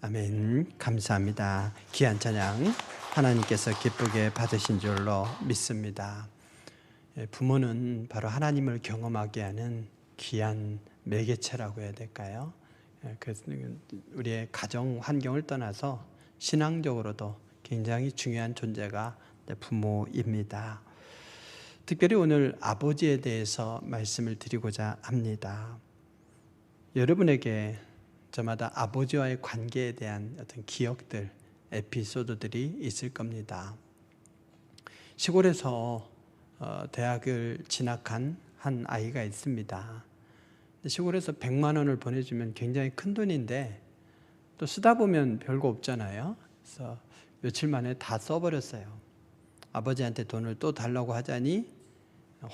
아멘. 감사합니다. 귀한 찬양 하나님께서 기쁘게 받으신 줄로 믿습니다. 부모는 바로 하나님을 경험하게 하는 귀한 매개체라고 해야 될까요? 우리의 가정 환경을 떠나서 신앙적으로도 굉장히 중요한 존재가 부모입니다. 특별히 오늘 아버지에 대해서 말씀을 드리고자 합니다. 여러분에게 저마다 아버지와의 관계에 대한 어떤 기억들, 에피소드들이 있을 겁니다. 시골에서 대학을 진학한 한 아이가 있습니다. 시골에서 100만 원을 보내주면 굉장히 큰 돈인데 또 쓰다 보면 별거 없잖아요. 그래서 며칠 만에 다 써버렸어요. 아버지한테 돈을 또 달라고 하자니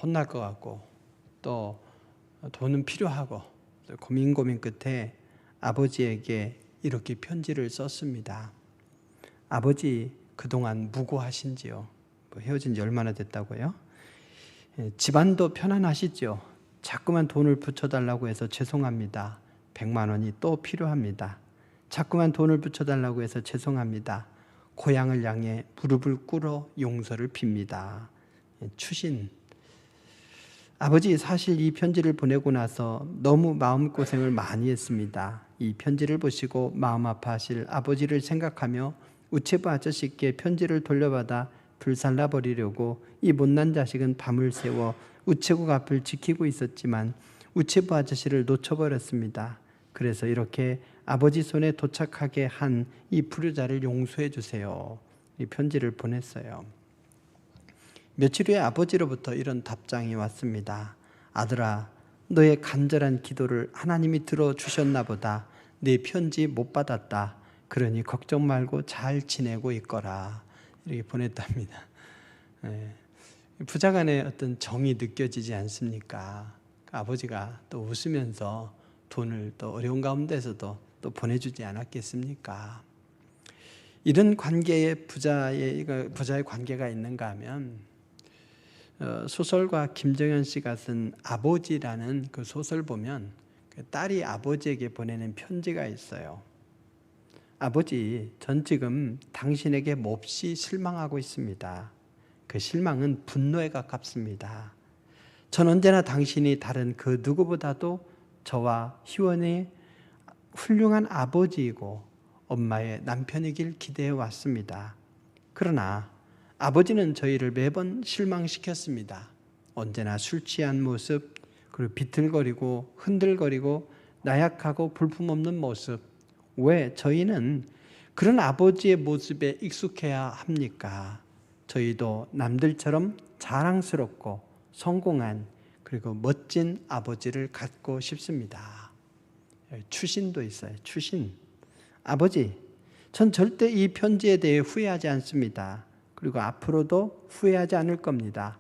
혼날 것 같고 또 돈은 필요하고 고민 끝에 아버지에게 이렇게 편지를 썼습니다. 아버지, 그동안 무고하신지요? 헤어진 지 얼마나 됐다고요? 집안도 편안하시죠? 자꾸만 돈을 붙여달라고 해서 죄송합니다. 100만 원이 또 필요합니다. 자꾸만 돈을 붙여달라고 해서 죄송합니다. 고향을 향해 무릎을 꿇어 용서를 빕니다. 추신. 아버지, 사실 이 편지를 보내고 나서 너무 마음고생을 많이 했습니다. 이 편지를 보시고 마음 아파하실 아버지를 생각하며 우체부 아저씨께 편지를 돌려받아 불살라버리려고 이 못난 자식은 밤을 새워 우체국 앞을 지키고 있었지만 우체부 아저씨를 놓쳐버렸습니다. 그래서 이렇게 아버지 손에 도착하게 한 이 불효자를 용서해 주세요. 이 편지를 보냈어요. 며칠 후에 아버지로부터 이런 답장이 왔습니다. 아들아, 너의 간절한 기도를 하나님이 들어주셨나 보다. 네 편지 못 받았다. 그러니 걱정 말고 잘 지내고 있거라. 이렇게 보냈답니다. 부자 간의 어떤 정이 느껴지지 않습니까? 아버지가 또 웃으면서 돈을 또 어려운 가운데서도 또 보내주지 않았겠습니까? 이런 관계에 부자의 관계가 있는가 하면 소설가 김정현 씨가 쓴 아버지라는 그 소설 보면 딸이 아버지에게 보내는 편지가 있어요. 아버지, 전 지금 당신에게 몹시 실망하고 있습니다. 그 실망은 분노에 가깝습니다. 전 언제나 당신이 다른 그 누구보다도 저와 희원의 훌륭한 아버지이고 엄마의 남편이길 기대해 왔습니다. 그러나 아버지는 저희를 매번 실망시켰습니다. 언제나 술 취한 모습, 그리고 비틀거리고 흔들거리고 나약하고 볼품없는 모습. 왜 저희는 그런 아버지의 모습에 익숙해야 합니까? 저희도 남들처럼 자랑스럽고 성공한 그리고 멋진 아버지를 갖고 싶습니다. 추신도 있어요. 추신. 아버지, 전 절대 이 편지에 대해 후회하지 않습니다. 그리고 앞으로도 후회하지 않을 겁니다.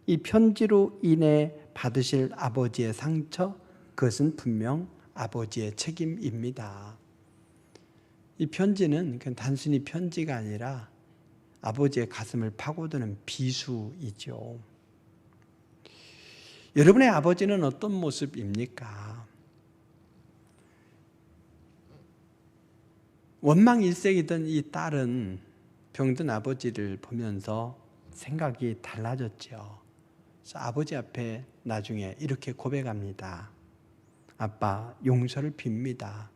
이 편지로 인해 받으실 아버지의 상처, 그것은 분명 아버지의 책임입니다. 이 편지는 단순히 편지가 아니라 아버지의 가슴을 파고드는 비수이죠. 여러분의 아버지는 어떤 모습입니까? 원망일색이던 이 딸은 병든 아버지를 보면서 생각이 달라졌죠. 그래서 아버지 앞에 나중에 이렇게 고백합니다. 아빠, 용서를 빕니다.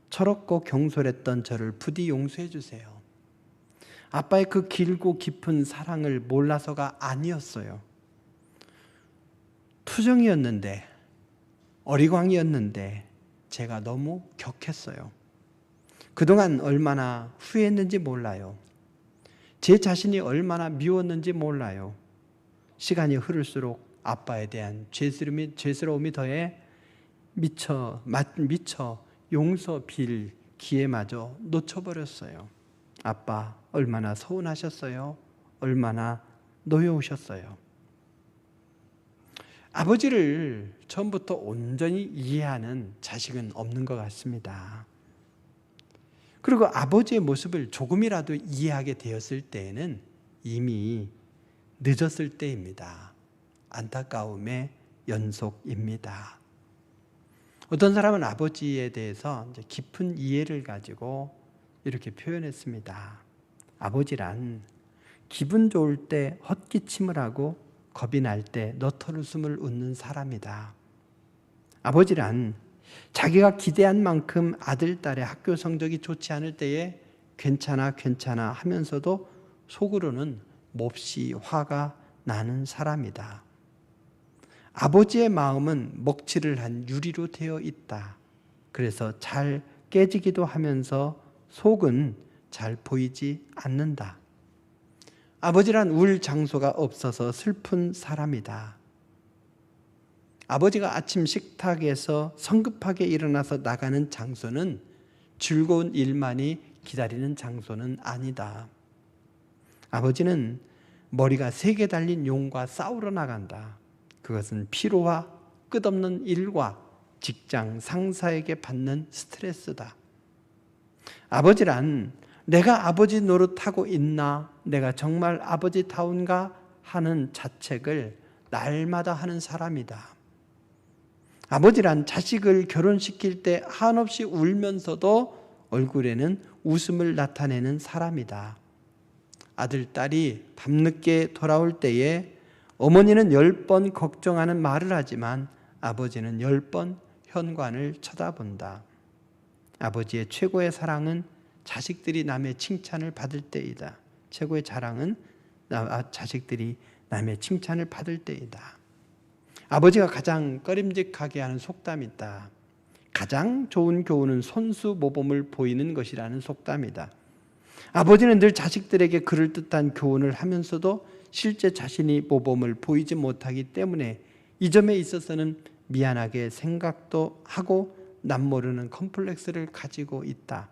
철없고 경솔했던 저를 부디 용서해 주세요. 아빠의 그 길고 깊은 사랑을 몰라서가 아니었어요. 투정이었는데, 어리광이었는데 제가 너무 격했어요. 그동안 얼마나 후회했는지 몰라요. 제 자신이 얼마나 미웠는지 몰라요. 시간이 흐를수록 아빠에 대한 죄스러움이 더해 미처 용서 빌 기회마저 놓쳐버렸어요. 아빠, 얼마나 서운하셨어요? 얼마나 노여우셨어요? 아버지를 처음부터 온전히 이해하는 자식은 없는 것 같습니다. 그리고 아버지의 모습을 조금이라도 이해하게 되었을 때에는 이미 늦었을 때입니다. 안타까움의 연속입니다. 어떤 사람은 아버지에 대해서 이제 깊은 이해를 가지고 이렇게 표현했습니다. 아버지란 기분 좋을 때 헛기침을 하고 겁이 날 때 너털웃음을 웃는 사람이다. 아버지란 자기가 기대한 만큼 아들, 딸의 학교 성적이 좋지 않을 때에 괜찮아 괜찮아 하면서도 속으로는 몹시 화가 나는 사람이다. 아버지의 마음은 먹칠을 한 유리로 되어 있다. 그래서 잘 깨지기도 하면서 속은 잘 보이지 않는다. 아버지란 울 장소가 없어서 슬픈 사람이다. 아버지가 아침 식탁에서 성급하게 일어나서 나가는 장소는 즐거운 일만이 기다리는 장소는 아니다. 아버지는 머리가 3개 달린 용과 싸우러 나간다. 그것은 피로와 끝없는 일과 직장 상사에게 받는 스트레스다. 아버지란 내가 아버지 노릇하고 있나, 내가 정말 아버지다운가 하는 자책을 날마다 하는 사람이다. 아버지란 자식을 결혼시킬 때 한없이 울면서도 얼굴에는 웃음을 나타내는 사람이다. 아들, 딸이 밤늦게 돌아올 때에 어머니는 10번 걱정하는 말을 하지만 아버지는 10번 현관을 쳐다본다. 아버지의 최고의 사랑은 자식들이 남의 칭찬을 받을 때이다. 최고의 자랑은 자식들이 남의 칭찬을 받을 때이다. 아버지가 가장 꺼림직하게 하는 속담이 있다. 가장 좋은 교훈은 손수 모범을 보이는 것이라는 속담이다. 아버지는 늘 자식들에게 그럴듯한 교훈을 하면서도 실제 자신이 모범을 보이지 못하기 때문에 이 점에 있어서는 미안하게 생각도 하고 남모르는 컴플렉스를 가지고 있다.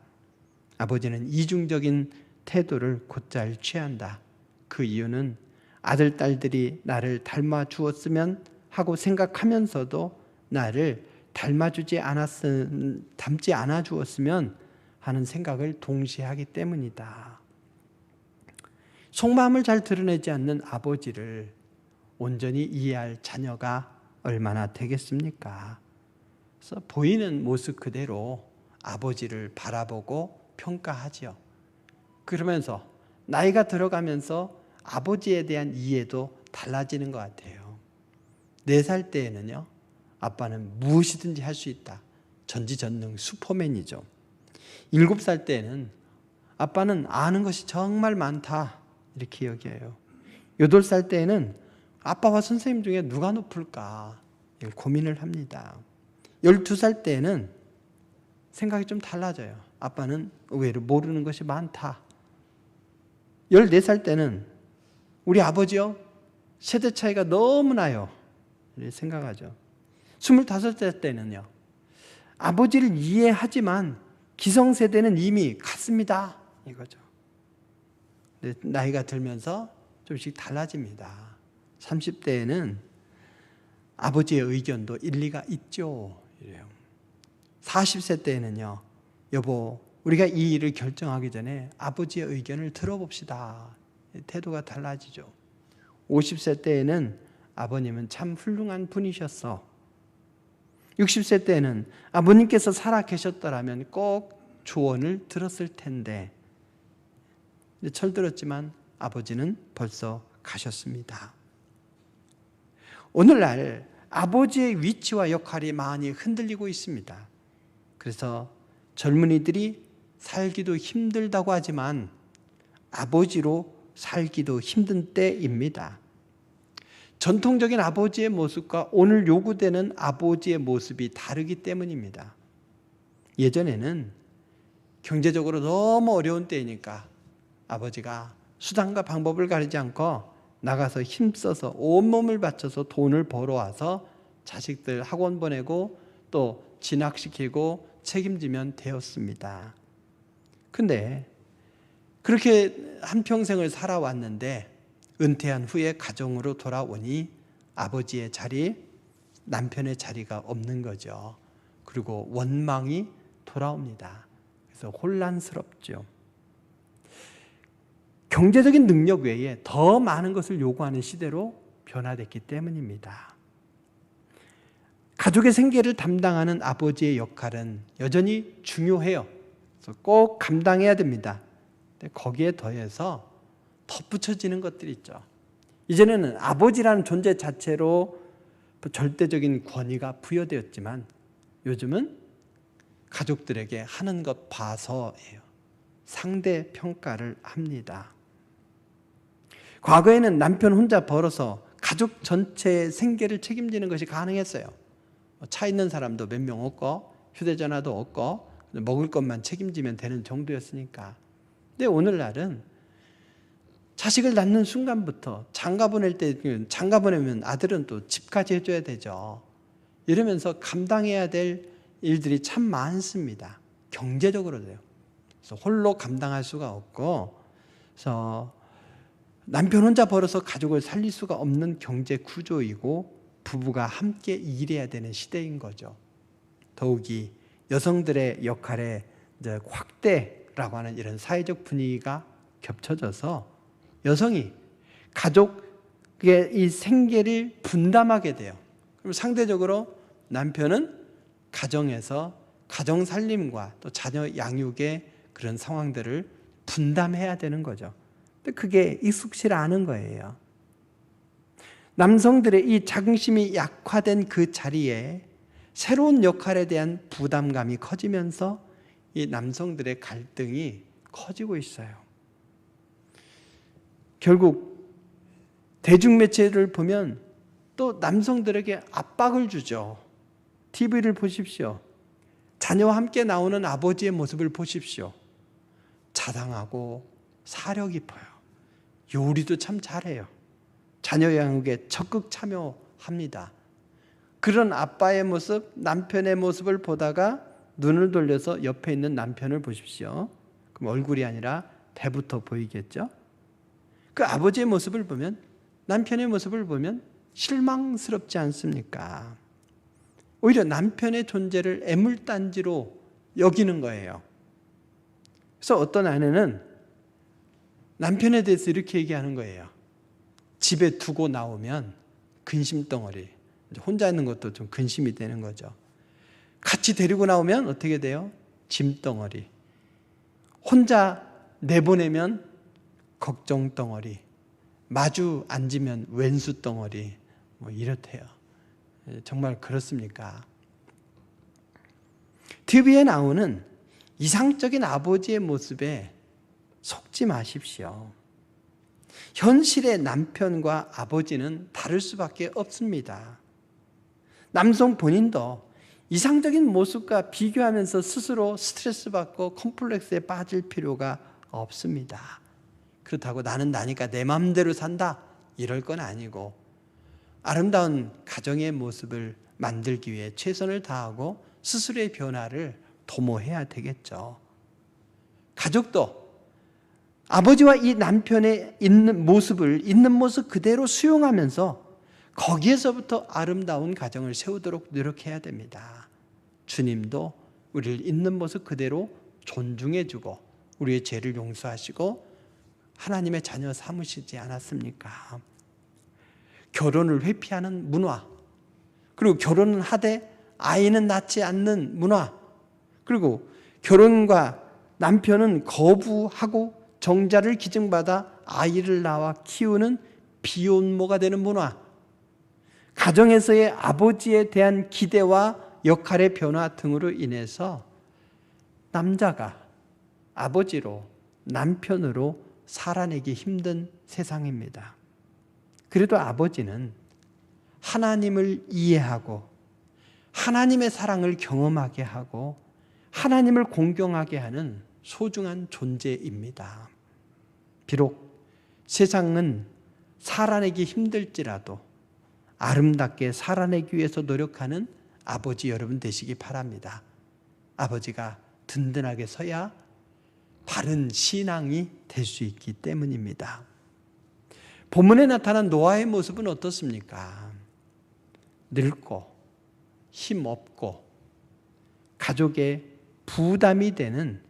아버지는 이중적인 태도를 곧잘 취한다. 그 이유는 아들, 딸들이 나를 닮아 주었으면 하고 생각하면서도 나를 닮지 않아 주었으면 하는 생각을 동시에 하기 때문이다. 속마음을 잘 드러내지 않는 아버지를 온전히 이해할 자녀가 얼마나 되겠습니까? 그래서 보이는 모습 그대로 아버지를 바라보고 평가하죠. 그러면서 나이가 들어가면서 아버지에 대한 이해도 달라지는 것 같아요. 4살 때에는요, 아빠는 무엇이든지 할 수 있다. 전지전능 슈퍼맨이죠. 7살 때에는 아빠는 아는 것이 정말 많다. 이렇게 여겨요. 8살 때에는 아빠와 선생님 중에 누가 높을까 고민을 합니다. 12살 때에는 생각이 좀 달라져요. 아빠는 의외로 모르는 것이 많다. 14살 때는 우리 아버지요, 세대 차이가 너무 나요. 이렇게 생각하죠. 25살 때는요, 아버지를 이해하지만 기성세대는 이미 갔습니다. 이거죠. 나이가 들면서 좀씩 달라집니다. 30대에는 아버지의 의견도 일리가 있죠. 이래요. 40세 때에는요, 여보, 우리가 이 일을 결정하기 전에 아버지의 의견을 들어봅시다. 태도가 달라지죠. 50세 때에는 아버님은 참 훌륭한 분이셨어. 60세 때에는 아버님께서 살아 계셨더라면 꼭 조언을 들었을 텐데, 철들었지만 아버지는 벌써 가셨습니다. 오늘날 아버지의 위치와 역할이 많이 흔들리고 있습니다. 그래서 젊은이들이 살기도 힘들다고 하지만 아버지로 살기도 힘든 때입니다. 전통적인 아버지의 모습과 오늘 요구되는 아버지의 모습이 다르기 때문입니다. 예전에는 경제적으로 너무 어려운 때이니까 아버지가 수단과 방법을 가리지 않고 나가서 힘써서 온몸을 바쳐서 돈을 벌어와서 자식들 학원 보내고 또 진학시키고 책임지면 되었습니다. 근데 그렇게 한평생을 살아왔는데 은퇴한 후에 가정으로 돌아오니 아버지의 자리, 남편의 자리가 없는 거죠. 그리고 원망이 돌아옵니다. 그래서 혼란스럽죠. 경제적인 능력 외에 더 많은 것을 요구하는 시대로 변화됐기 때문입니다. 가족의 생계를 담당하는 아버지의 역할은 여전히 중요해요. 그래서 꼭 감당해야 됩니다. 근데 거기에 더해서 덧붙여지는 것들이 있죠. 이전에는 아버지라는 존재 자체로 절대적인 권위가 부여되었지만 요즘은 가족들에게 하는 것 봐서예요. 상대 평가를 합니다. 과거에는 남편 혼자 벌어서 가족 전체의 생계를 책임지는 것이 가능했어요. 차 있는 사람도 몇 명 없고 휴대전화도 없고 먹을 것만 책임지면 되는 정도였으니까. 근데 오늘날은 자식을 낳는 순간부터 장가 보낼 때, 장가 보내면 아들은 또 집까지 해줘야 되죠. 이러면서 감당해야 될 일들이 참 많습니다. 경제적으로도요. 그래서 홀로 감당할 수가 없고, 그래서 남편 혼자 벌어서 가족을 살릴 수가 없는 경제 구조이고 부부가 함께 일해야 되는 시대인 거죠. 더욱이 여성들의 역할의 이제 확대라고 하는 이런 사회적 분위기가 겹쳐져서 여성이 가족의 이 생계를 분담하게 돼요. 그럼 상대적으로 남편은 가정에서 가정 살림과 또 자녀 양육의 그런 상황들을 분담해야 되는 거죠. 근데 그게 익숙치 않은 거예요. 남성들의 이 자긍심이 약화된 그 자리에 새로운 역할에 대한 부담감이 커지면서 이 남성들의 갈등이 커지고 있어요. 결국 대중매체를 보면 또 남성들에게 압박을 주죠. TV를 보십시오. 자녀와 함께 나오는 아버지의 모습을 보십시오. 자상하고 사려 깊어요. 요리도 참 잘해요. 자녀 양육에 적극 참여합니다. 그런 아빠의 모습, 남편의 모습을 보다가 눈을 돌려서 옆에 있는 남편을 보십시오. 그럼 얼굴이 아니라 배부터 보이겠죠? 그 아버지의 모습을 보면, 남편의 모습을 보면 실망스럽지 않습니까? 오히려 남편의 존재를 애물단지로 여기는 거예요. 그래서 어떤 아내는 남편에 대해서 이렇게 얘기하는 거예요. 집에 두고 나오면 근심덩어리. 혼자 있는 것도 좀 근심이 되는 거죠. 같이 데리고 나오면 어떻게 돼요? 짐덩어리. 혼자 내보내면 걱정덩어리. 마주 앉으면 왼수덩어리. 뭐 이렇대요. 정말 그렇습니까? TV에 나오는 이상적인 아버지의 모습에 속지 마십시오. 현실의 남편과 아버지는 다를 수밖에 없습니다. 남성 본인도 이상적인 모습과 비교하면서 스스로 스트레스 받고 컴플렉스에 빠질 필요가 없습니다. 그렇다고 나는 나니까 내 마음대로 산다 이럴 건 아니고 아름다운 가정의 모습을 만들기 위해 최선을 다하고 스스로의 변화를 도모해야 되겠죠. 가족도 아버지와 이 남편의 있는 모습 그대로 수용하면서 거기에서부터 아름다운 가정을 세우도록 노력해야 됩니다. 주님도 우리를 있는 모습 그대로 존중해주고 우리의 죄를 용서하시고 하나님의 자녀 삼으시지 않았습니까? 결혼을 회피하는 문화, 그리고 결혼은 하되 아이는 낳지 않는 문화, 그리고 결혼과 남편은 거부하고 정자를 기증받아 아이를 낳아 키우는 비혼모가 되는 문화, 가정에서의 아버지에 대한 기대와 역할의 변화 등으로 인해서 남자가 아버지로 남편으로 살아내기 힘든 세상입니다. 그래도 아버지는 하나님을 이해하고 하나님의 사랑을 경험하게 하고 하나님을 공경하게 하는 소중한 존재입니다. 비록 세상은 살아내기 힘들지라도 아름답게 살아내기 위해서 노력하는 아버지 여러분 되시기 바랍니다. 아버지가 든든하게 서야 바른 신앙이 될 수 있기 때문입니다. 본문에 나타난 노아의 모습은 어떻습니까? 늙고 힘없고 가족의 부담이 되는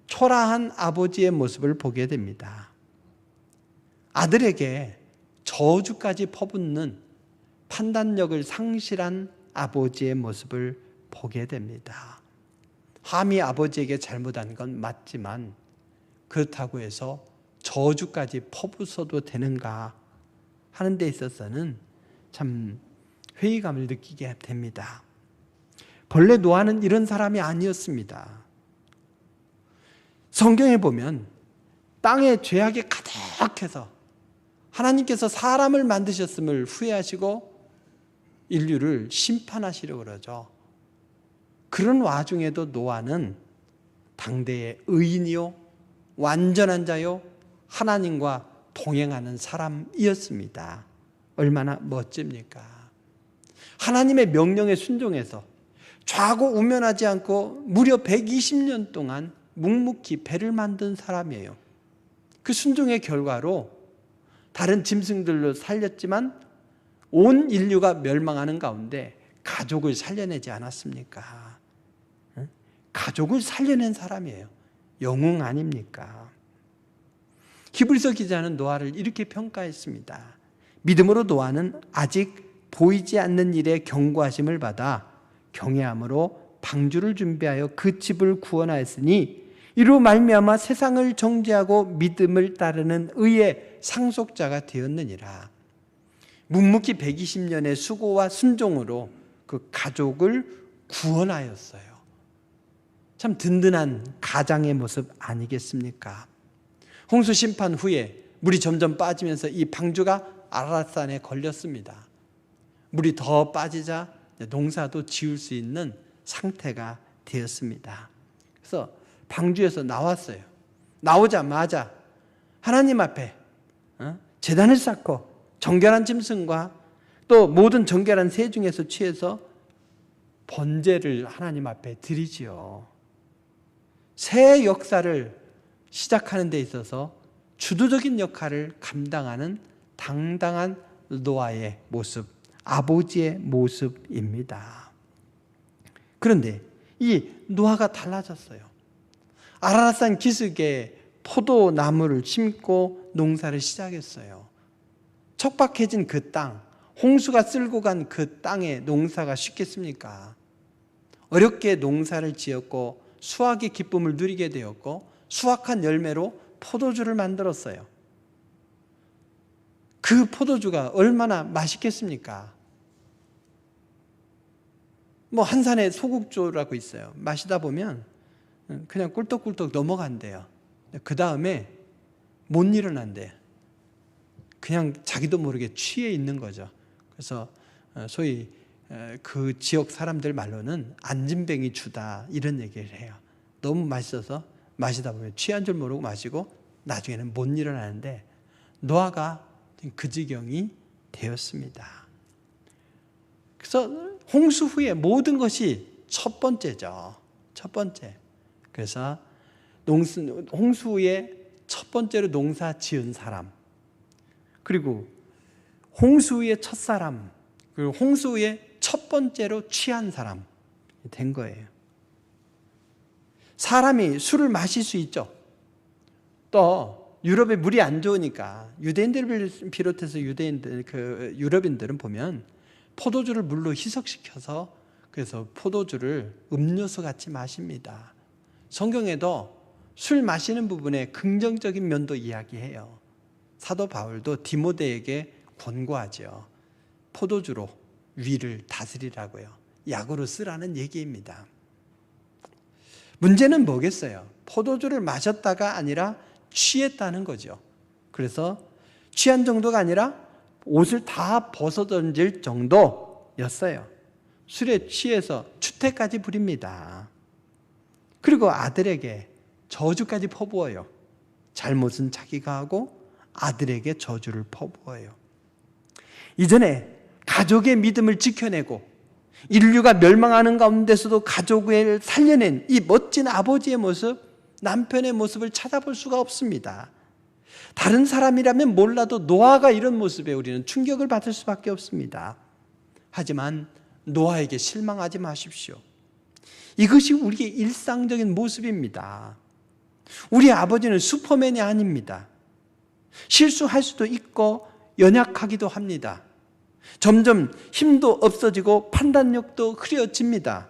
초라한 아버지의 모습을 보게 됩니다. 아들에게 저주까지 퍼붓는 판단력을 상실한 아버지의 모습을 보게 됩니다. 함이 아버지에게 잘못한 건 맞지만 그렇다고 해서 저주까지 퍼부어도 되는가 하는 데 있어서는 참 회의감을 느끼게 됩니다. 본래 노아는 이런 사람이 아니었습니다. 성경에 보면 땅에 죄악이 가득해서 하나님께서 사람을 만드셨음을 후회하시고 인류를 심판하시려고 그러죠. 그런 와중에도 노아는 당대의 의인이요 완전한 자요 하나님과 동행하는 사람이었습니다. 얼마나 멋집니까? 하나님의 명령에 순종해서 좌고우면하지 않고 무려 120년 동안 묵묵히 배를 만든 사람이에요. 그 순종의 결과로 다른 짐승들로 살렸지만 온 인류가 멸망하는 가운데 가족을 살려내지 않았습니까? 가족을 살려낸 사람이에요. 영웅 아닙니까? 히브리서 기자는 노아를 이렇게 평가했습니다. 믿음으로 노아는 아직 보이지 않는 일에 경고하심을 받아 경외함으로 방주를 준비하여 그 집을 구원하였으니 이로 말미암아 세상을 정죄하고 믿음을 따르는 의의 상속자가 되었느니라. 묵묵히 120년의 수고와 순종으로 그 가족을 구원하였어요. 참 든든한 가장의 모습 아니겠습니까? 홍수 심판 후에 물이 점점 빠지면서 이 방주가 아라랏산에 걸렸습니다. 물이 더 빠지자 농사도 지을 수 있는 상태가 되었습니다. 그래서 방주에서 나왔어요. 나오자마자 하나님 앞에 제단을 쌓고 정결한 짐승과 또 모든 정결한 새 중에서 취해서 번제를 하나님 앞에 드리지요. 새 역사를 시작하는 데 있어서 주도적인 역할을 감당하는 당당한 노아의 모습, 아버지의 모습입니다. 그런데 이 노아가 달라졌어요. 아라랏산 기슭에 포도나무를 심고 농사를 시작했어요. 척박해진 그 땅, 홍수가 쓸고 간 그 땅에 농사가 쉽겠습니까? 어렵게 농사를 지었고 수확의 기쁨을 누리게 되었고 수확한 열매로 포도주를 만들었어요. 그 포도주가 얼마나 맛있겠습니까? 한산의 소국주라고 있어요. 마시다 보면 그냥 꿀떡꿀떡 넘어간대요. 그 다음에 못 일어난대요. 그냥 자기도 모르게 취해 있는 거죠. 그래서 소위 그 지역 사람들 말로는 안진뱅이 주다 이런 얘기를 해요. 너무 맛있어서 마시다 보면 취한 줄 모르고 마시고 나중에는 못 일어나는데 노아가 그 지경이 되었습니다. 그래서 홍수 후에 모든 것이 첫 번째죠. 첫 번째. 그래서 홍수 후에 첫 번째로 농사 지은 사람, 그리고 홍수 후에 첫사람, 그리고 홍수 후에 첫 번째로 취한 사람 된 거예요. 사람이 술을 마실 수 있죠. 또 유럽에 물이 안 좋으니까 유대인들을 비롯해서 유럽인들은 보면 포도주를 물로 희석시켜서 그래서 포도주를 음료수 같이 마십니다. 성경에도 술 마시는 부분에 긍정적인 면도 이야기해요. 사도 바울도 디모데에게 권고하죠. 포도주로 위를 다스리라고요. 약으로 쓰라는 얘기입니다. 문제는 뭐겠어요? 포도주를 마셨다가 아니라 취했다는 거죠. 그래서 취한 정도가 아니라 옷을 다 벗어던질 정도였어요. 술에 취해서 추태까지 부립니다. 그리고 아들에게 저주까지 퍼부어요. 잘못은 자기가 하고 아들에게 저주를 퍼부어요. 이전에 가족의 믿음을 지켜내고 인류가 멸망하는 가운데서도 가족을 살려낸 이 멋진 아버지의 모습, 남편의 모습을 찾아볼 수가 없습니다. 다른 사람이라면 몰라도 노아가 이런 모습에 우리는 충격을 받을 수밖에 없습니다. 하지만 노아에게 실망하지 마십시오. 이것이 우리의 일상적인 모습입니다. 우리 아버지는 슈퍼맨이 아닙니다. 실수할 수도 있고 연약하기도 합니다. 점점 힘도 없어지고 판단력도 흐려집니다.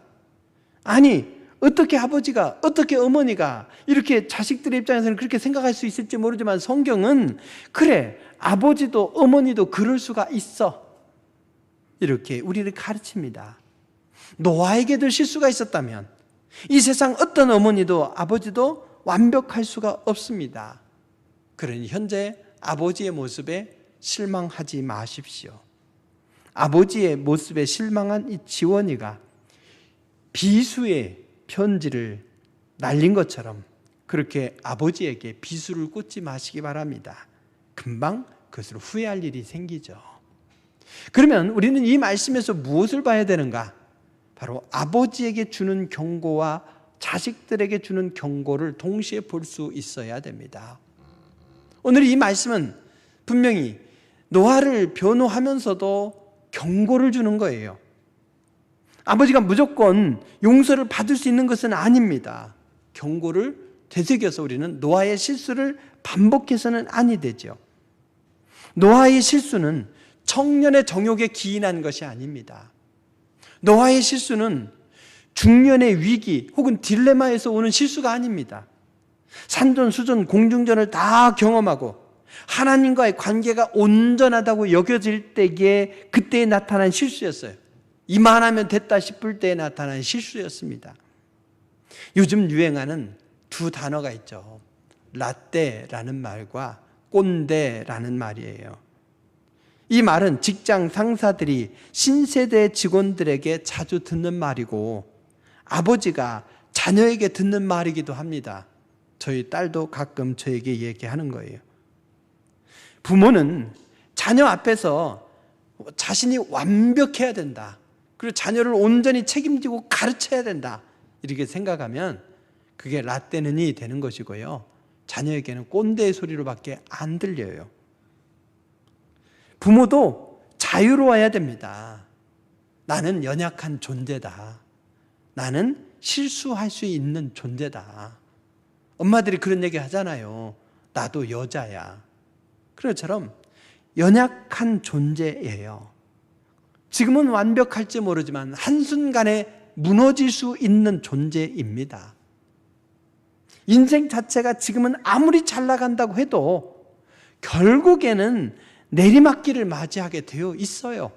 아니, 어떻게 아버지가, 어떻게 어머니가 이렇게 자식들의 입장에서는 그렇게 생각할 수 있을지 모르지만 성경은 그래, 아버지도 어머니도 그럴 수가 있어. 이렇게 우리를 가르칩니다. 노아에게도 실수가 있었다면 이 세상 어떤 어머니도 아버지도 완벽할 수가 없습니다. 그러니 현재 아버지의 모습에 실망하지 마십시오. 아버지의 모습에 실망한 이 지원이가 비수의 편지를 날린 것처럼 그렇게 아버지에게 비수를 꽂지 마시기 바랍니다. 금방 그것으로 후회할 일이 생기죠. 그러면 우리는 이 말씀에서 무엇을 봐야 되는가? 바로 아버지에게 주는 경고와 자식들에게 주는 경고를 동시에 볼 수 있어야 됩니다. 오늘 이 말씀은 분명히 노아를 변호하면서도 경고를 주는 거예요. 아버지가 무조건 용서를 받을 수 있는 것은 아닙니다. 경고를 되새겨서 우리는 노아의 실수를 반복해서는 아니 되죠. 노아의 실수는 청년의 정욕에 기인한 것이 아닙니다. 노아의 실수는 중년의 위기 혹은 딜레마에서 오는 실수가 아닙니다. 산전수전 공중전을 다 경험하고 하나님과의 관계가 온전하다고 여겨질 때에 그때에 나타난 실수였어요. 이만하면 됐다 싶을 때에 나타난 실수였습니다. 요즘 유행하는 두 단어가 있죠. 라떼라는 말과 꼰대라는 말이에요. 이 말은 직장 상사들이 신세대 직원들에게 자주 듣는 말이고 아버지가 자녀에게 듣는 말이기도 합니다. 저희 딸도 가끔 저에게 얘기하는 거예요. 부모는 자녀 앞에서 자신이 완벽해야 된다. 그리고 자녀를 온전히 책임지고 가르쳐야 된다. 이렇게 생각하면 그게 라떼는이 되는 것이고요. 자녀에게는 꼰대의 소리로밖에 안 들려요. 부모도 자유로워야 됩니다. 나는 연약한 존재다. 나는 실수할 수 있는 존재다. 엄마들이 그런 얘기 하잖아요. 나도 여자야. 그런 것처럼 연약한 존재예요. 지금은 완벽할지 모르지만 한순간에 무너질 수 있는 존재입니다. 인생 자체가 지금은 아무리 잘 나간다고 해도 결국에는 내리막길을 맞이하게 되어 있어요.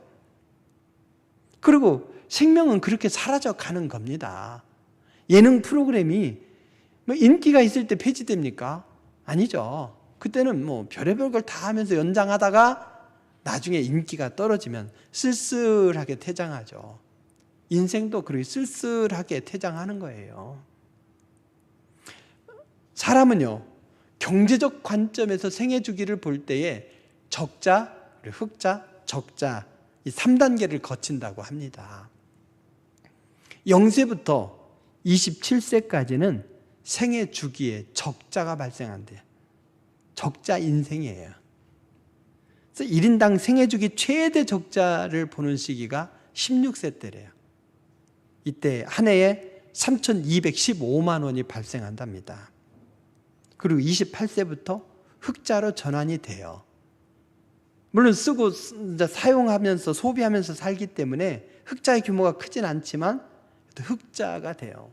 그리고 생명은 그렇게 사라져 가는 겁니다. 예능 프로그램이 인기가 있을 때 폐지됩니까? 아니죠. 그때는 별의별 걸 다 하면서 연장하다가 나중에 인기가 떨어지면 쓸쓸하게 퇴장하죠. 인생도 그렇게 쓸쓸하게 퇴장하는 거예요. 사람은요, 경제적 관점에서 생애 주기를 볼 때에 적자, 흑자, 적자 이 3단계를 거친다고 합니다. 0세부터 27세까지는 생애 주기에 적자가 발생한대요. 적자 인생이에요. 그래서 1인당 생애 주기 최대 적자를 보는 시기가 16세 때래요. 이때 한 해에 3,215만 원이 발생한답니다. 그리고 28세부터 흑자로 전환이 돼요. 물론 쓰고 사용하면서 소비하면서 살기 때문에 흑자의 규모가 크진 않지만 흑자가 돼요.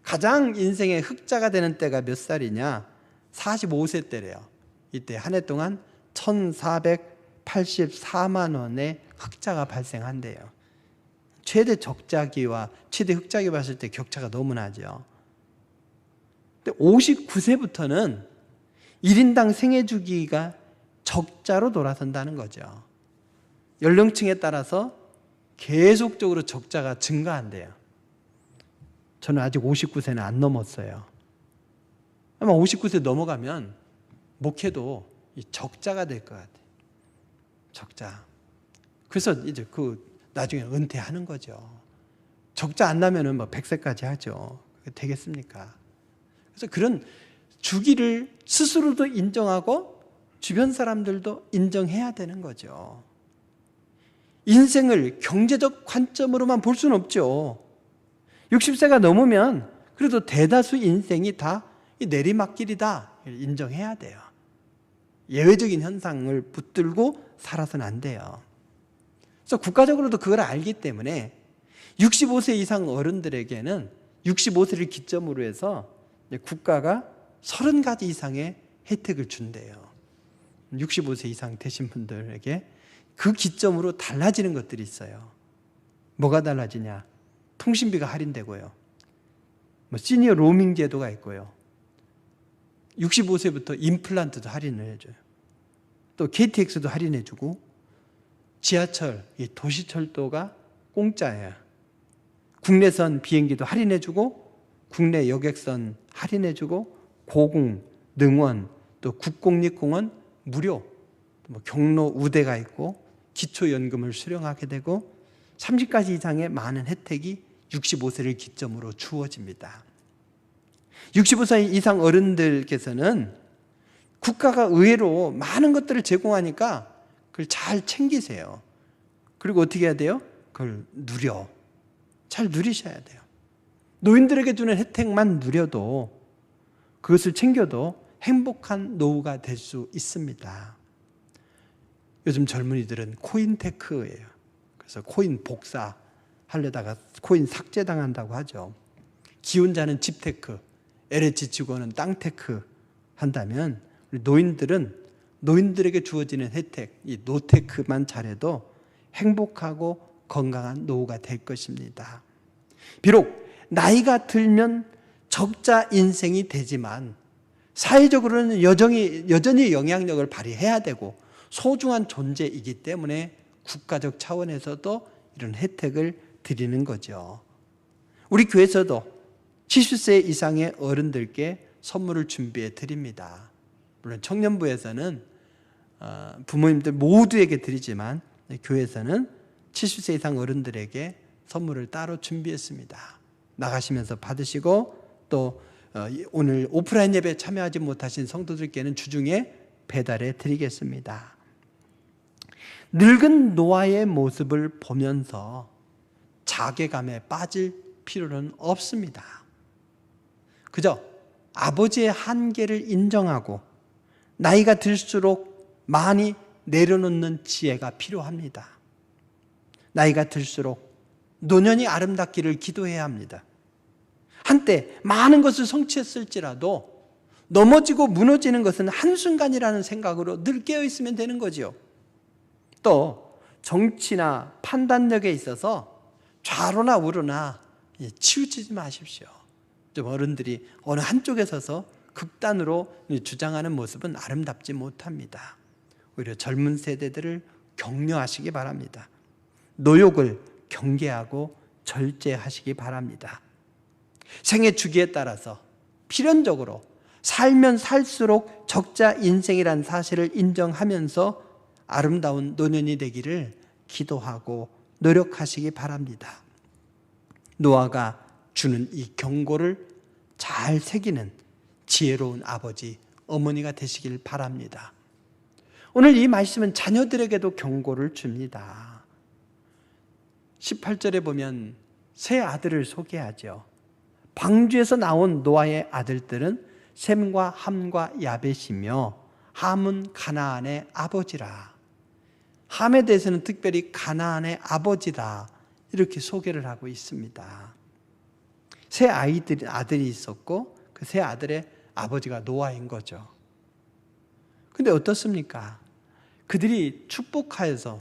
가장 인생의 흑자가 되는 때가 몇 살이냐? 45세 때래요. 이때 한 해 동안 1,484만 원의 흑자가 발생한대요. 최대 적자기와 최대 흑자기 봤을 때 격차가 너무 나죠. 근데 59세부터는 1인당 생애 주기가 적자로 돌아선다는 거죠. 연령층에 따라서 계속적으로 적자가 증가한대요. 저는 아직 59세는 안 넘었어요. 아마 59세 넘어가면 목회도 적자가 될 것 같아요. 적자. 그래서 이제 나중에 은퇴하는 거죠. 적자 안 나면은 100세까지 하죠. 그게 되겠습니까? 그래서 그런 주기를 스스로도 인정하고 주변 사람들도 인정해야 되는 거죠. 인생을 경제적 관점으로만 볼 수는 없죠. 60세가 넘으면 그래도 대다수 인생이 다 내리막길이다 인정해야 돼요. 예외적인 현상을 붙들고 살아서는 안 돼요. 그래서 국가적으로도 그걸 알기 때문에 65세 이상 어른들에게는 65세를 기점으로 해서 국가가 30가지 이상의 혜택을 준대요. 65세 이상 되신 분들에게 그 기점으로 달라지는 것들이 있어요. 뭐가 달라지냐? 통신비가 할인되고요. 시니어 로밍 제도가 있고요. 65세부터 임플란트도 할인을 해줘요. 또 KTX도 할인해주고, 지하철, 도시철도가 공짜예요. 국내선 비행기도 할인해주고, 국내 여객선 할인해주고, 고궁, 능원, 또 국공립공원 무료, 경로 우대가 있고, 기초연금을 수령하게 되고, 30가지 이상의 많은 혜택이 65세를 기점으로 주어집니다. 65세 이상 어른들께서는 국가가 의외로 많은 것들을 제공하니까 그걸 잘 챙기세요. 그리고 어떻게 해야 돼요? 그걸 잘 누리셔야 돼요. 노인들에게 주는 혜택만 누려도, 그것을 챙겨도 행복한 노후가 될 수 있습니다. 요즘 젊은이들은 코인테크예요. 그래서 코인 복사 하려다가 코인 삭제당한다고 하죠. 기혼자는 집테크, LH 직원은 땅테크 한다면, 우리 노인들은 노인들에게 주어지는 혜택, 이 노테크만 잘해도 행복하고 건강한 노후가 될 것입니다. 비록 나이가 들면 적자 인생이 되지만 사회적으로는 여전히 영향력을 발휘해야 되고 소중한 존재이기 때문에 국가적 차원에서도 이런 혜택을 드리는 거죠. 우리 교회에서도 70세 이상의 어른들께 선물을 준비해 드립니다. 물론 청년부에서는 부모님들 모두에게 드리지만, 교회에서는 70세 이상 어른들에게 선물을 따로 준비했습니다. 나가시면서 받으시고, 또 오늘 오프라인 예배에 참여하지 못하신 성도들께는 주중에 배달해 드리겠습니다. 늙은 노아의 모습을 보면서 자괴감에 빠질 필요는 없습니다. 그저 아버지의 한계를 인정하고 나이가 들수록 많이 내려놓는 지혜가 필요합니다. 나이가 들수록 노년이 아름답기를 기도해야 합니다. 한때 많은 것을 성취했을지라도 넘어지고 무너지는 것은 한순간이라는 생각으로 늘 깨어 있으면 되는 거지요. 또 정치나 판단력에 있어서 좌로나 우로나 치우치지 마십시오. 좀 어른들이 어느 한쪽에 서서 극단으로 주장하는 모습은 아름답지 못합니다. 오히려 젊은 세대들을 격려하시기 바랍니다. 노욕을 경계하고 절제하시기 바랍니다. 생애 주기에 따라서 필연적으로 살면 살수록 적자 인생이란 사실을 인정하면서 아름다운 노년이 되기를 기도하고 노력하시기 바랍니다. 노아가 주는 이 경고를 잘 새기는 지혜로운 아버지, 어머니가 되시길 바랍니다. 오늘 이 말씀은 자녀들에게도 경고를 줍니다. 18절에 보면 세 아들을 소개하죠. 방주에서 나온 노아의 아들들은 셈과 함과 야벳이며 함은 가나안의 아버지라. 함에 대해서는 특별히 가나안의 아버지다 이렇게 소개를 하고 있습니다. 세 아들이 있었고 그 세 아들의 아버지가 노아인 거죠. 근데 어떻습니까? 그들이 축복하여서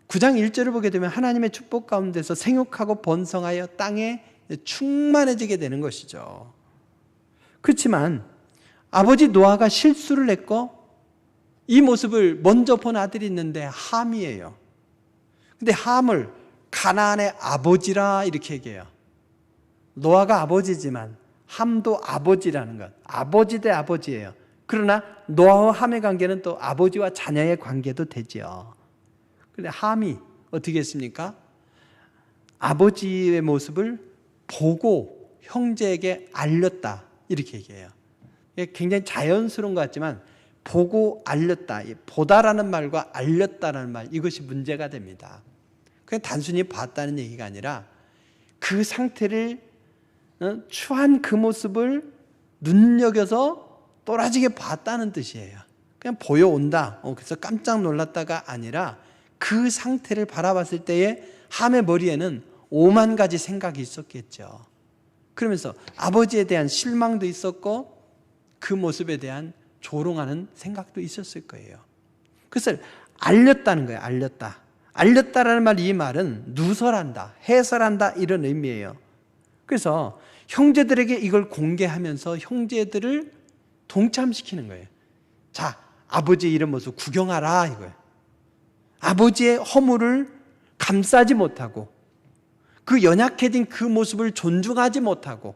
9장 1절을 보게 되면 하나님의 축복 가운데서 생육하고 번성하여 땅에 충만해지게 되는 것이죠. 그렇지만 아버지 노아가 실수를 했고 이 모습을 먼저 본 아들이 있는데 함이에요. 근데 함을 가나안의 아버지라 이렇게 얘기해요. 노아가 아버지지만 함도 아버지라는 것. 아버지 대 아버지예요. 그러나 노아와 함의 관계는 또 아버지와 자녀의 관계도 되죠. 그런데 함이 어떻게 했습니까? 아버지의 모습을 보고 형제에게 알렸다 이렇게 얘기해요. 굉장히 자연스러운 것 같지만 보고 알렸다, 보다라는 말과 알렸다라는 말, 이것이 문제가 됩니다. 그냥 단순히 봤다는 얘기가 아니라 그 상태를 추한 그 모습을 눈여겨서 또라지게 봤다는 뜻이에요. 그냥 보여온다, 그래서 깜짝 놀랐다가 아니라 그 상태를 바라봤을 때에 함의 머리에는 5만 가지 생각이 있었겠죠. 그러면서 아버지에 대한 실망도 있었고 그 모습에 대한 조롱하는 생각도 있었을 거예요. 그것을 알렸다는 거예요. 알렸다라는 말, 이 말은 누설한다, 해설한다, 이런 의미예요. 그래서 형제들에게 이걸 공개하면서 형제들을 동참시키는 거예요. 자, 아버지의 이런 모습 구경하라, 이거예요. 아버지의 허물을 감싸지 못하고 그 연약해진 그 모습을 존중하지 못하고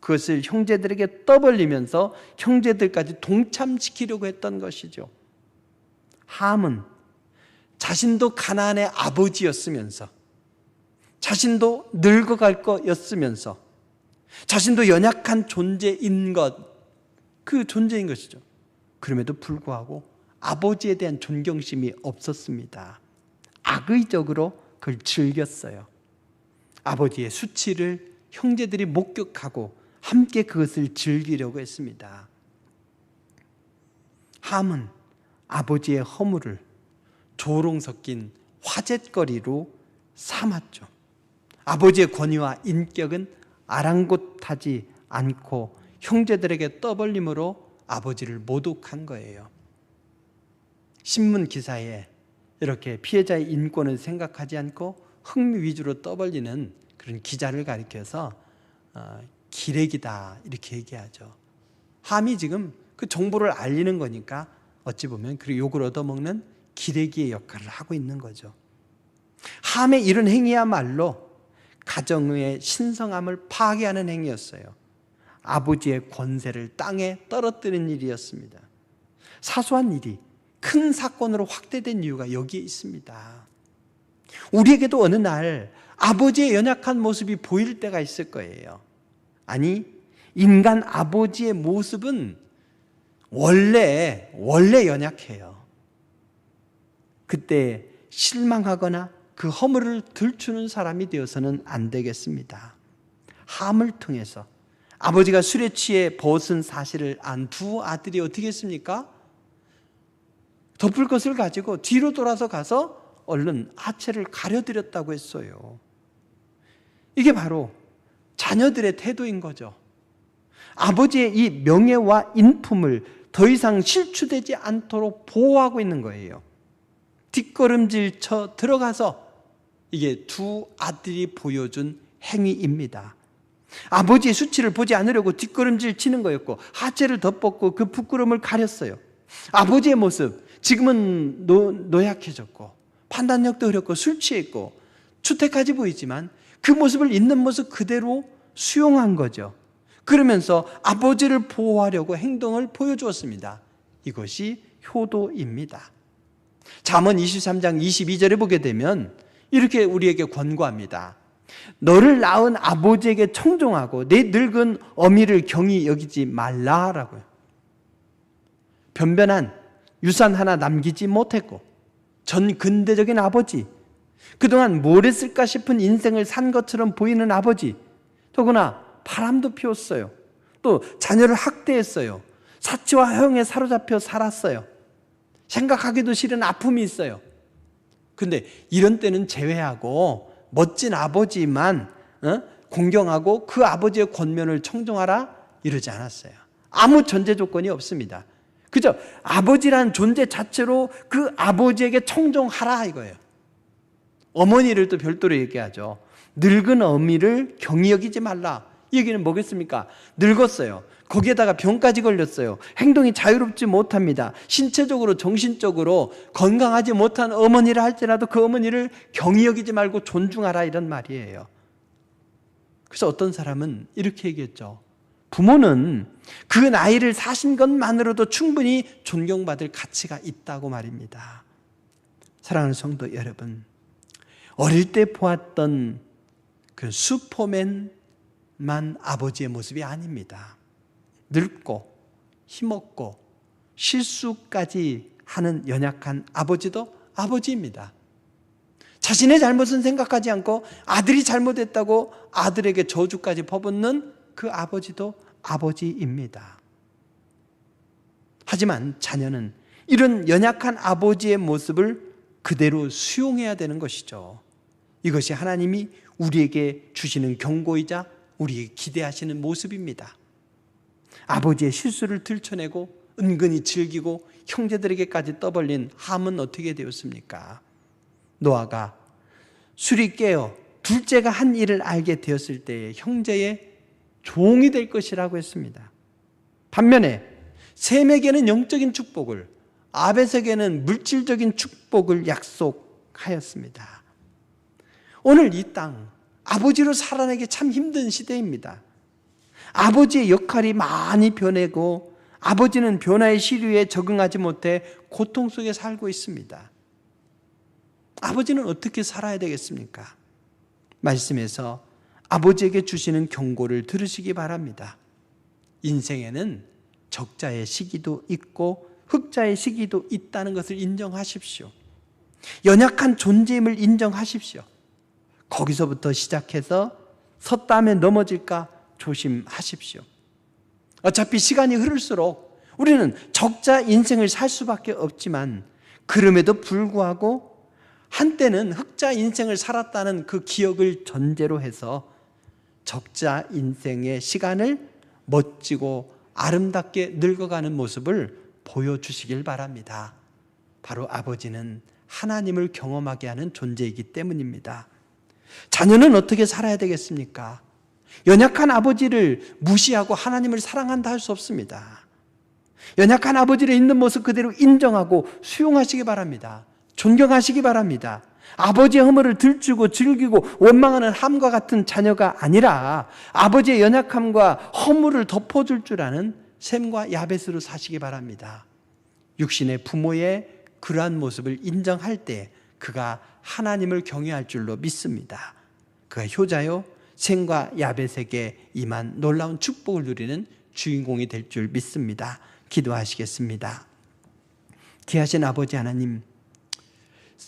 그것을 형제들에게 떠벌리면서 형제들까지 동참시키려고 했던 것이죠. 함은 자신도 가나안의 아버지였으면서, 자신도 늙어갈 거였으면서, 자신도 연약한 존재인 것, 그 존재인 것이죠. 그럼에도 불구하고 아버지에 대한 존경심이 없었습니다. 악의적으로 그걸 즐겼어요. 아버지의 수치를 형제들이 목격하고 함께 그것을 즐기려고 했습니다. 함은 아버지의 허물을 조롱 섞인 화제거리로 삼았죠. 아버지의 권위와 인격은 아랑곳하지 않고 형제들에게 떠벌림으로 아버지를 모독한 거예요. 신문 기사에 이렇게 피해자의 인권을 생각하지 않고 흥미 위주로 떠벌리는 그런 기자를 가리켜서 기레기다, 이렇게 얘기하죠. 함이 지금 그 정보를 알리는 거니까 어찌 보면 그 욕을 얻어먹는 기레기의 역할을 하고 있는 거죠. 함의 이런 행위야말로 가정의 신성함을 파괴하는 행위였어요. 아버지의 권세를 땅에 떨어뜨리는 일이었습니다. 사소한 일이 큰 사건으로 확대된 이유가 여기에 있습니다. 우리에게도 어느 날 아버지의 연약한 모습이 보일 때가 있을 거예요. 아니, 인간 아버지의 모습은 원래 연약해요. 그때 실망하거나 그 허물을 들추는 사람이 되어서는 안 되겠습니다. 함을 통해서 아버지가 술에 취해 벗은 사실을 안 두 아들이 어떻게 했습니까? 덮을 것을 가지고 뒤로 돌아서 가서 얼른 하체를 가려드렸다고 했어요. 이게 바로 자녀들의 태도인 거죠. 아버지의 이 명예와 인품을 더 이상 실추되지 않도록 보호하고 있는 거예요. 뒷걸음질 쳐 들어가서 이게 두 아들이 보여준 행위입니다. 아버지의 수치를 보지 않으려고 뒷걸음질 치는 거였고 하체를 덮었고 그 부끄러움을 가렸어요. 아버지의 모습, 지금은 노약해졌고 판단력도 흐렸고 술 취했고 추택까지 보이지만 그 모습을 있는 모습 그대로 수용한 거죠. 그러면서 아버지를 보호하려고 행동을 보여주었습니다. 이것이 효도입니다. 잠언 23장 22절에 보게 되면 이렇게 우리에게 권고합니다. 너를 낳은 아버지에게 청종하고 내 늙은 어미를 경히 여기지 말라라고요. 변변한 유산 하나 남기지 못했고 전 근대적인 아버지, 그동안 뭘 했을까 싶은 인생을 산 것처럼 보이는 아버지, 더구나 바람도 피웠어요. 또 자녀를 학대했어요. 사치와 허용에 사로잡혀 살았어요. 생각하기도 싫은 아픔이 있어요. 근데 이런 때는 제외하고 멋진 아버지만 공경하고 그 아버지의 권면을 청종하라 이러지 않았어요. 아무 전제 조건이 없습니다. 그저 아버지란 존재 자체로 그 아버지에게 청종하라 이거예요. 어머니를 또 별도로 얘기하죠. 늙은 어미를 경히 여기지 말라. 이 얘기는 뭐겠습니까? 늙었어요. 거기에다가 병까지 걸렸어요. 행동이 자유롭지 못합니다. 신체적으로 정신적으로 건강하지 못한 어머니를 할지라도 그 어머니를 경히 여기지 말고 존중하라 이런 말이에요. 그래서 어떤 사람은 이렇게 얘기했죠. 부모는 그 나이를 사신 것만으로도 충분히 존경받을 가치가 있다고 말입니다. 사랑하는 성도 여러분, 어릴 때 보았던 그 슈퍼맨만 아버지의 모습이 아닙니다. 늙고 힘없고 실수까지 하는 연약한 아버지도 아버지입니다. 자신의 잘못은 생각하지 않고 아들이 잘못했다고 아들에게 저주까지 퍼붓는 그 아버지도 아버지입니다. 하지만 자녀는 이런 연약한 아버지의 모습을 그대로 수용해야 되는 것이죠. 이것이 하나님이 우리에게 주시는 경고이자 우리에게 기대하시는 모습입니다. 아버지의 실수를 들춰내고 은근히 즐기고 형제들에게까지 떠벌린 함은 어떻게 되었습니까? 노아가 술이 깨어 둘째가 한 일을 알게 되었을 때에 형제의 종이 될 것이라고 했습니다. 반면에 셈에게는 영적인 축복을, 아벳에게는 물질적인 축복을 약속하였습니다. 오늘 이 땅 아버지로 살아내기 참 힘든 시대입니다. 아버지의 역할이 많이 변하고 아버지는 변화의 시류에 적응하지 못해 고통 속에 살고 있습니다. 아버지는 어떻게 살아야 되겠습니까? 말씀에서 아버지에게 주시는 경고를 들으시기 바랍니다. 인생에는 적자의 시기도 있고 흑자의 시기도 있다는 것을 인정하십시오. 연약한 존재임을 인정하십시오. 거기서부터 시작해서 섰다면 넘어질까 조심하십시오. 어차피 시간이 흐를수록 우리는 적자 인생을 살 수밖에 없지만 그럼에도 불구하고 한때는 흑자 인생을 살았다는 그 기억을 전제로 해서 적자 인생의 시간을 멋지고 아름답게 늙어가는 모습을 보여주시길 바랍니다. 바로 아버지는 하나님을 경험하게 하는 존재이기 때문입니다. 자녀는 어떻게 살아야 되겠습니까? 연약한 아버지를 무시하고 하나님을 사랑한다 할 수 없습니다. 연약한 아버지를 있는 모습 그대로 인정하고 수용하시기 바랍니다. 존경하시기 바랍니다. 아버지의 허물을 들추고 즐기고 원망하는 함과 같은 자녀가 아니라 아버지의 연약함과 허물을 덮어줄 줄 아는 셈과 야벳으로 사시기 바랍니다. 육신의 부모의 그러한 모습을 인정할 때 그가 하나님을 경외할 줄로 믿습니다. 그가 효자요 셈과 야벳에게 임한 놀라운 축복을 누리는 주인공이 될 줄 믿습니다. 기도하시겠습니다. 귀하신 아버지 하나님,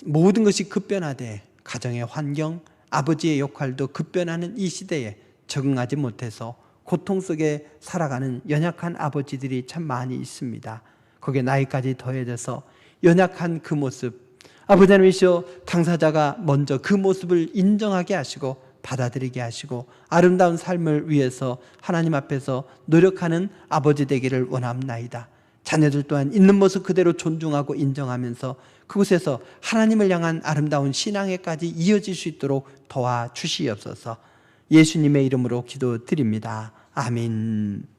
모든 것이 급변하되 가정의 환경, 아버지의 역할도 급변하는 이 시대에 적응하지 못해서 고통 속에 살아가는 연약한 아버지들이 참 많이 있습니다. 거기에 나이까지 더해져서 연약한 그 모습, 아버지 하나님이시여 당사자가 먼저 그 모습을 인정하게 하시고 받아들이게 하시고 아름다운 삶을 위해서 하나님 앞에서 노력하는 아버지 되기를 원합나이다. 자녀들 또한 있는 모습 그대로 존중하고 인정하면서 그곳에서 하나님을 향한 아름다운 신앙에까지 이어질 수 있도록 도와주시옵소서. 예수님의 이름으로 기도드립니다. 아멘.